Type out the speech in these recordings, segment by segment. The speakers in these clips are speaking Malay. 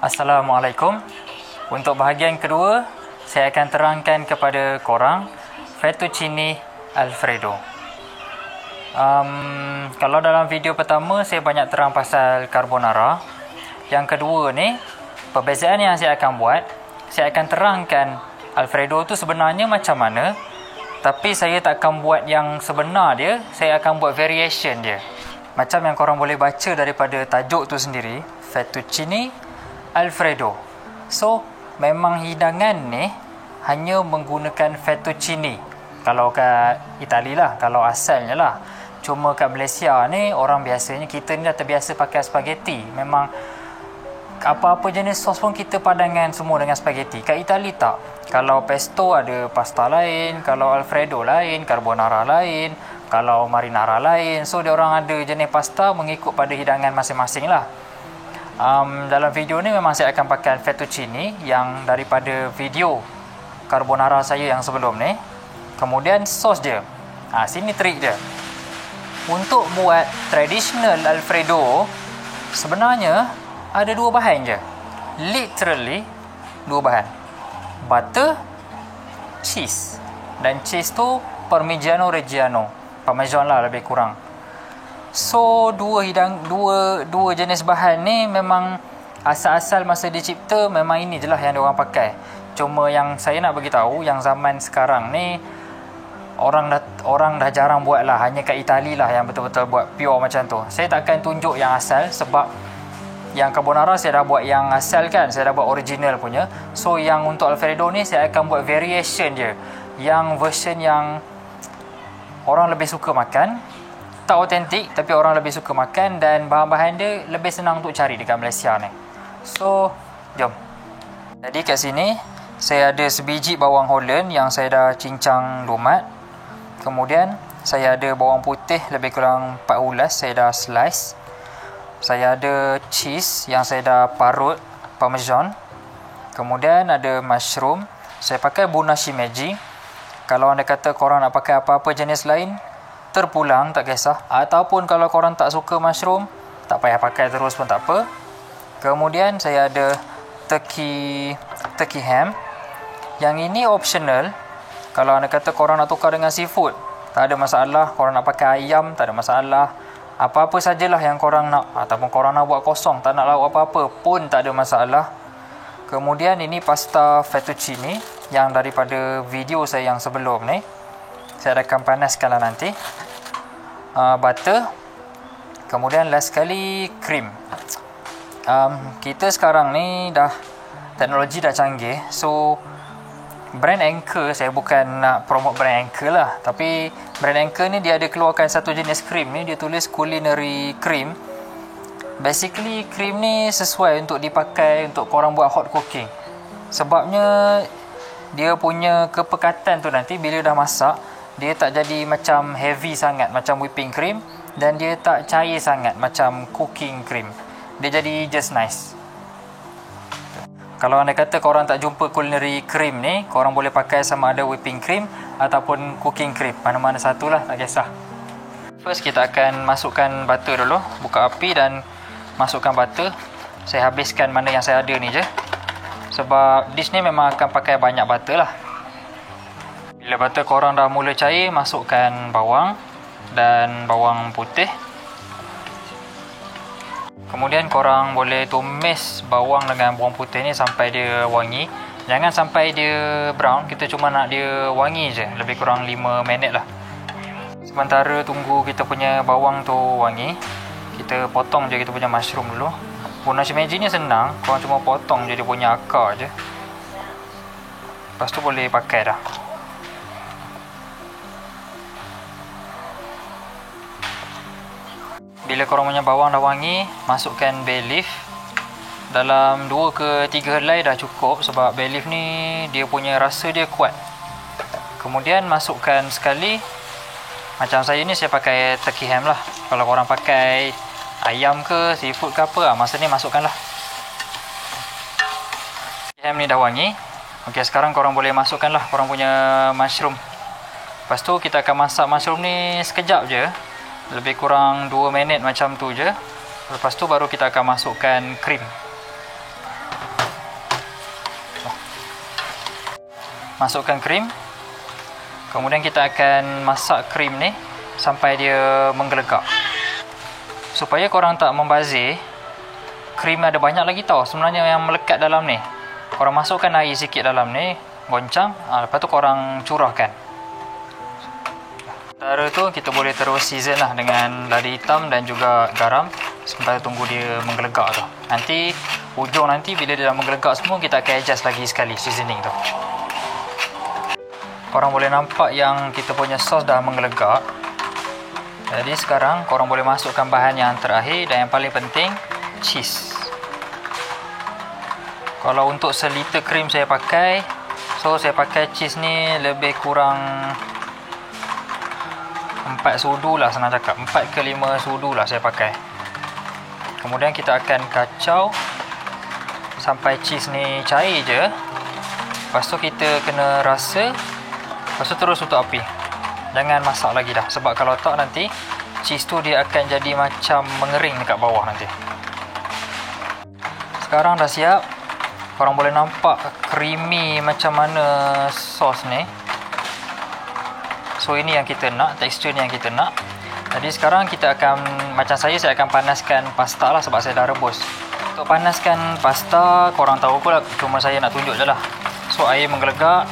Assalamualaikum. Untuk bahagian kedua, saya akan terangkan kepada korang fettuccine Alfredo. Kalau dalam video pertama saya banyak terang pasal carbonara. Yang kedua ni, perbezaan yang saya akan buat, saya akan terangkan Alfredo tu sebenarnya macam mana. Tapi saya tak akan buat yang sebenar dia, saya akan buat variation dia. Macam yang korang boleh baca daripada tajuk tu sendiri, fettuccine Alfredo. So, memang hidangan ni hanya menggunakan fettuccine. Kalau kat Itali lah, kalau asalnya lah. Cuma kat Malaysia ni, orang biasanya, kita ni dah terbiasa pakai spaghetti. Memang apa-apa jenis sos pun kita padangan semua dengan spaghetti. Kat Itali tak. Kalau pesto ada pasta lain, kalau Alfredo lain, carbonara lain, kalau marinara lain. So, dia orang ada jenis pasta mengikut pada hidangan masing-masing lah. Dalam video ni memang saya akan pakai fettuccine yang daripada video carbonara saya yang sebelum ni. Kemudian sos dia. Sini trik dia. Untuk buat traditional Alfredo, sebenarnya ada dua bahan je. Literally dua bahan. Butter, cheese. Dan cheese tu Parmigiano Reggiano. Parmesan lah lebih kurang. So, dua jenis bahan ni memang asal-asal masa dicipta memang ini je lah yang diorang pakai. Cuma yang saya nak beritahu, yang zaman sekarang ni orang dah jarang buat lah. Hanya kat Itali lah yang betul-betul buat pure macam tu. Saya takkan tunjuk yang asal sebab yang carbonara saya dah buat yang asal kan. Saya dah buat original punya. So, yang untuk Alfredo ni saya akan buat variation je. Yang version yang orang lebih suka makan. Tak autentik tapi orang lebih suka makan dan bahan-bahan dia lebih senang untuk cari dekat Malaysia ni. So, jom. Jadi kat sini saya ada sebiji bawang Holland yang saya dah cincang lumat. Kemudian saya ada bawang putih lebih kurang 4 ulas saya dah slice. Saya ada cheese yang saya dah parut parmesan. Kemudian ada mushroom. Saya pakai buna shimeji. Kalau anda kata korang nak pakai apa-apa jenis lain, terpulang, tak kisah. Ataupun kalau korang tak suka mushroom, tak payah pakai terus pun tak apa. Kemudian saya ada turkey ham. Yang ini optional. Kalau anda kata korang nak tukar dengan seafood, tak ada masalah. Korang nak pakai ayam, tak ada masalah. Apa-apa sajalah yang korang nak. Ataupun korang nak buat kosong, tak nak lauk apa-apa pun tak ada masalah. Kemudian ini pasta fettuccine yang daripada video saya yang sebelum ni. Saya akan panaskan lah nanti. Butter. Kemudian last sekali cream. Kita sekarang ni dah teknologi dah canggih. So brand Anchor, saya bukan nak promote brand Anchor lah, tapi brand Anchor ni dia ada keluarkan satu jenis cream ni. Dia tulis culinary cream. Basically cream ni sesuai untuk dipakai untuk korang buat hot cooking. Sebabnya dia punya kepekatan tu nanti bila dah masak, dia tak jadi macam heavy sangat macam whipping cream dan dia tak cair sangat macam cooking cream. Dia jadi just nice. Kalau anda kata korang tak jumpa culinary cream ni, korang boleh pakai sama ada whipping cream ataupun cooking cream. Mana-mana satulah, tak kisah. First kita akan masukkan butter dulu. Buka api dan masukkan butter. Saya habiskan mana yang saya ada ni je. Sebab dish ni memang akan pakai banyak butter lah. Bila butter korang dah mula cair, masukkan bawang dan bawang putih. Kemudian korang boleh tumis bawang dengan bawang putih ni sampai dia wangi. Jangan sampai dia brown, kita cuma nak dia wangi je. Lebih kurang 5 minit lah. Sementara tunggu kita punya bawang tu wangi, kita potong je kita punya mushroom dulu. Buna shimeji ni senang, korang cuma potong je dia punya akar je. Lepas tu boleh pakai dah. Bila korang punya bawang dah wangi, masukkan bay leaf. Dalam 2 ke 3 helai dah cukup sebab bay leaf ni dia punya rasa dia kuat. Kemudian masukkan sekali. Macam saya ni saya pakai turkey ham lah. Kalau korang pakai ayam ke seafood ke apa, masa ni masukkan lah. Ham ni dah wangi. Ok, sekarang korang boleh masukkan lah korang punya mushroom. Lepas tu kita akan masak mushroom ni sekejap je. Lebih kurang 2 minit macam tu je. Lepas tu baru kita akan masukkan krim. masukkan krim. Kemudian kita akan masak krim ni sampai dia menggelegak. Supaya korang tak membazir, krim ada banyak lagi tau sebenarnya yang melekat dalam ni. Korang masukkan air sikit dalam ni, goncang, lepas tu korang curahkan. Sementara tu kita boleh terus season lah dengan lada hitam dan juga garam sampai tunggu dia menggelegak tu. Nanti bila dia dah menggelegak semua, kita akan adjust lagi sekali seasoning tu. Korang boleh nampak yang kita punya sos dah menggelegak. Jadi sekarang korang boleh masukkan bahan yang terakhir dan yang paling penting, cheese. Kalau untuk seliter krim saya pakai, saya pakai cheese ni lebih kurang 4 sudu lah, senang cakap 4 ke 5 sudu lah saya pakai. Kemudian kita akan kacau sampai cheese ni cair je. Lepas tu kita kena rasa. Lepas tu terus tutup api. Jangan masak lagi dah. Sebab kalau tak nanti cheese tu dia akan jadi macam mengering dekat bawah nanti. Sekarang dah siap. Korang boleh nampak creamy macam mana sos ni. So ini yang kita nak, tekstur ni yang kita nak. Jadi sekarang kita akan, macam saya akan panaskan pasta lah sebab saya dah rebus. Untuk panaskan pasta, korang tahu pula, cuma saya nak tunjuk je lah. So air menggelegak,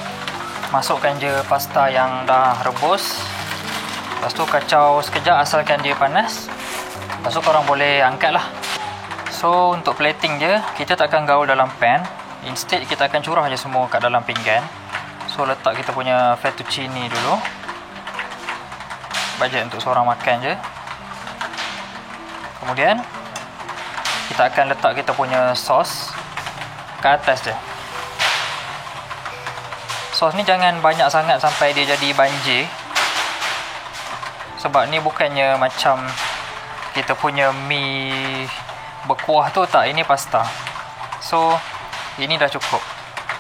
masukkan je pasta yang dah rebus. Lepas tu kacau sekejap asalkan dia panas. Lepas tu korang boleh angkat lah. So untuk plating je, kita tak akan gaul dalam pan. Instead kita akan curah je semua kat dalam pinggan. So letak kita punya fettuccine dulu. Bajet untuk seorang makan je. Kemudian kita akan letak kita punya sos ke atas je. Sos ni jangan banyak sangat sampai dia jadi banjir. Sebab ni bukannya macam kita punya mi berkuah tu, tak, ini pasta. So ini dah cukup.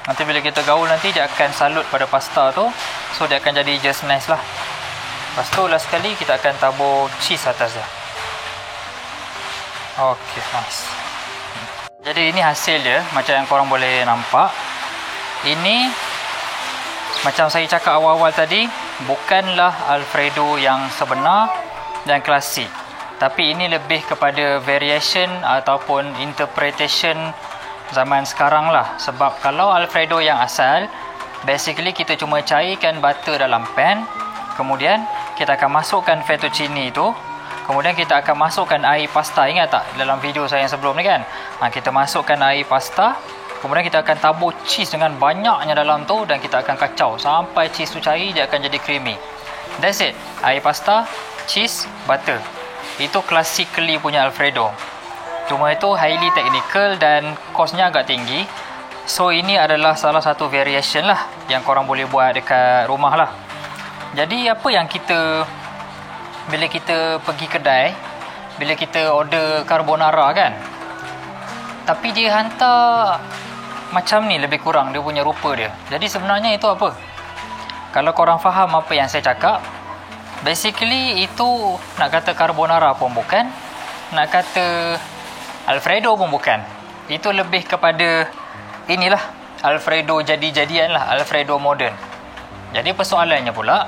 Nanti bila kita gaul nanti dia akan salut pada pasta tu. So dia akan jadi just nice lah. Lepas tu last sekali kita akan tabur cheese atas dia. Okay, nice. Jadi ini hasil dia, macam yang korang boleh nampak. Ini macam saya cakap awal-awal tadi, bukanlah Alfredo yang sebenar dan klasik. Tapi ini lebih kepada variation ataupun interpretation zaman sekarang lah. Sebab kalau Alfredo yang asal, basically kita cuma cairkan butter dalam pan. Kemudian kita akan masukkan fettuccine itu. Kemudian kita akan masukkan air pasta. Ingat tak dalam video saya yang sebelum ni kan? Kita masukkan air pasta. Kemudian kita akan tabur cheese dengan banyaknya dalam tu. Dan kita akan kacau sampai cheese tu cair, dia akan jadi creamy. That's it. Air pasta, cheese, butter. Itu classically punya Alfredo. Cuma itu highly technical dan kosnya agak tinggi. So ini adalah salah satu variation lah yang korang boleh buat dekat rumah lah. Jadi apa yang kita, bila kita pergi kedai, bila kita order carbonara kan, tapi dia hantar macam ni lebih kurang dia punya rupa dia. Jadi sebenarnya itu apa? Kalau korang faham apa yang saya cakap, basically itu nak kata carbonara pun bukan, nak kata Alfredo pun bukan. Itu lebih kepada inilah Alfredo jadi-jadian lah, Alfredo modern. Jadi persoalannya pula,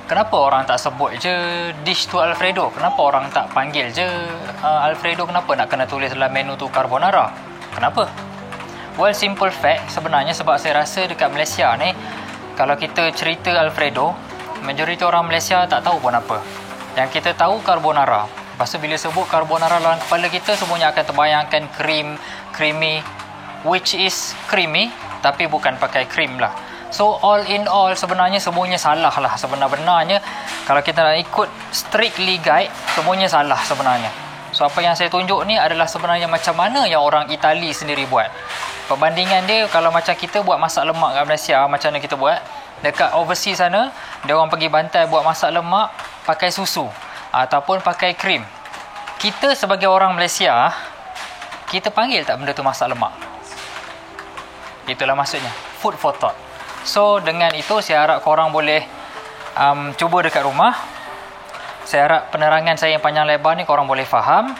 kenapa orang tak sebut je dish tu Alfredo? Kenapa orang tak panggil je Alfredo? Kenapa nak kena tulis dalam menu tu carbonara? Kenapa? Well, simple fact sebenarnya sebab saya rasa dekat Malaysia ni, kalau kita cerita Alfredo, majoriti orang Malaysia tak tahu pun apa. Yang kita tahu carbonara. Lepas tu bila sebut carbonara dalam kepala kita, semuanya akan terbayangkan creamy, which is creamy tapi bukan pakai cream lah. So all in all sebenarnya semuanya salah lah. Sebenarnya kalau kita nak ikut strictly guide, semuanya salah sebenarnya. So apa yang saya tunjuk ni adalah sebenarnya macam mana yang orang Itali sendiri buat. Perbandingan dia, kalau macam kita buat masak lemak kat Malaysia, macam mana kita buat, dekat overseas sana, dia orang pergi bantai buat masak lemak pakai susu ataupun pakai krim. Kita sebagai orang Malaysia, kita panggil tak benda tu masak lemak? Itulah maksudnya, food for thought. So dengan itu saya harap korang boleh cuba dekat rumah. Saya harap penerangan saya yang panjang lebar ni korang boleh faham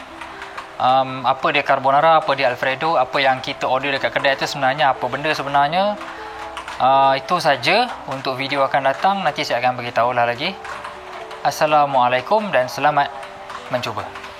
apa dia carbonara, apa dia Alfredo, apa yang kita order dekat kedai tu sebenarnya apa benda sebenarnya. Itu saja untuk video akan datang. Nanti saya akan beritahu lah lagi. Assalamualaikum dan selamat mencuba.